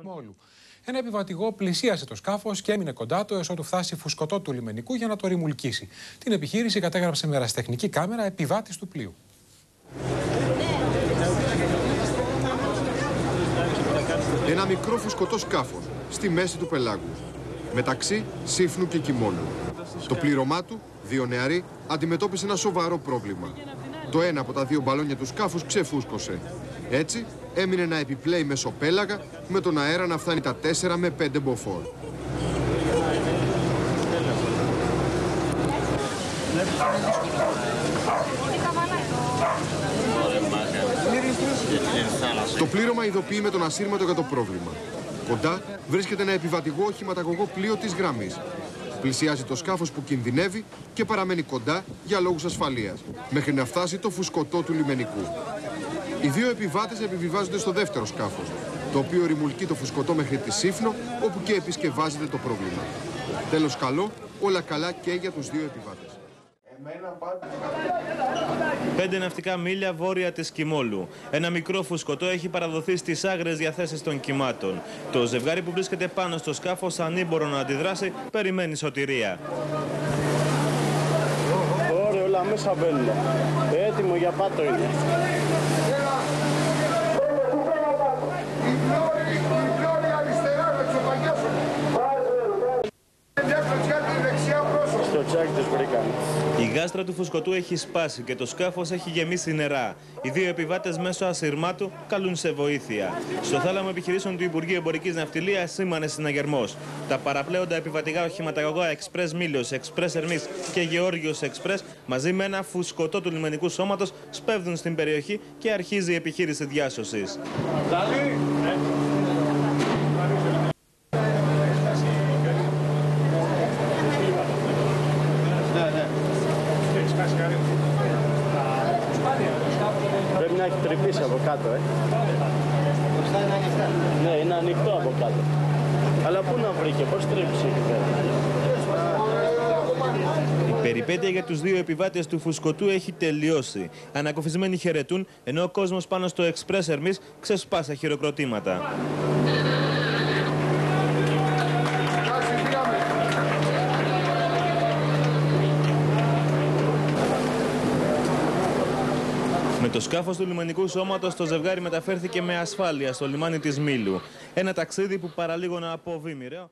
Μόλου. Ένα επιβατηγό πλησίασε το σκάφος και έμεινε κοντά του έως ότου φτάσει φουσκωτό του λιμενικού για να το ρημουλκίσει. Την επιχείρηση κατέγραψε με ερασιτεχνική κάμερα επιβάτης του πλοίου. Ένα μικρό φουσκωτό σκάφος στη μέση του πελάγου, μεταξύ Σύφνου και Κιμόλου. Το πλήρωμά του, δύο νεαροί, αντιμετώπισε ένα σοβαρό πρόβλημα. Το ένα από τα δύο μπαλόνια του σκάφους ξεφούσκωσε. Έτσι, έμεινε να επιπλέει μεσοπέλαγα με τον αέρα να φτάνει τα 4 με 5 μποφόρ. Το πλήρωμα ειδοποιεί με τον ασύρματο για το πρόβλημα. Κοντά βρίσκεται ένα επιβατηγό οχηματαγωγό πλοίο της γραμμής. Πλησιάζει το σκάφος που κινδυνεύει και παραμένει κοντά για λόγους ασφαλείας, μέχρι να φτάσει το φουσκωτό του λιμενικού. Οι δύο επιβάτες επιβιβάζονται στο δεύτερο σκάφος, το οποίο ρημουλκεί το φουσκωτό μέχρι τη Σύφνο, όπου και επισκευάζεται το πρόβλημα. Τέλος καλό, όλα καλά και για τους δύο επιβάτες. 5 ναυτικά μίλια βόρεια της Κιμόλου. Ένα μικρό φουσκωτό έχει παραδοθεί στις άγριες διαθέσεις των κυμάτων. Το ζευγάρι που βρίσκεται πάνω στο σκάφος, ανήμπορο να αντιδράσει, περιμένει σωτηρία. Ωραία, όλα μέσα μπαίνουν. Έτοιμο για πάτο είναι. Η γάστρα του φουσκωτού έχει σπάσει και το σκάφος έχει γεμίσει νερά. Οι δύο επιβάτες μέσω ασυρμάτου καλούν σε βοήθεια. Στο θάλαμο επιχειρήσεων του Υπουργείου Εμπορικής Ναυτιλίας σήμανε συναγερμός. Τα παραπλέοντα επιβατικά οχηματαγωγά Express Μήλιος, Express Ερμής και Γεώργιος Express μαζί με ένα φουσκωτό του λιμενικού σώματος σπέβδουν στην περιοχή και αρχίζει η επιχείρηση διάσωσης. Πρέπει να έχει τρυπήσει από κάτω, Ναι, είναι ανοιχτό από κάτω. Αλλά πού να βρήκε, πώς τρύπησε εκεί πέρα. Η περιπέτεια για τους δύο επιβάτες του φουσκωτού έχει τελειώσει. Ανακοφισμένοι χαιρετούν, ενώ ο κόσμος πάνω στο Express Ερμής ξεσπάσα χειροκροτήματα. Με το σκάφος του λιμενικού σώματος το ζευγάρι μεταφέρθηκε με ασφάλεια στο λιμάνι της Μήλου. Ένα ταξίδι που παραλίγο να αποβεί μοιραίο.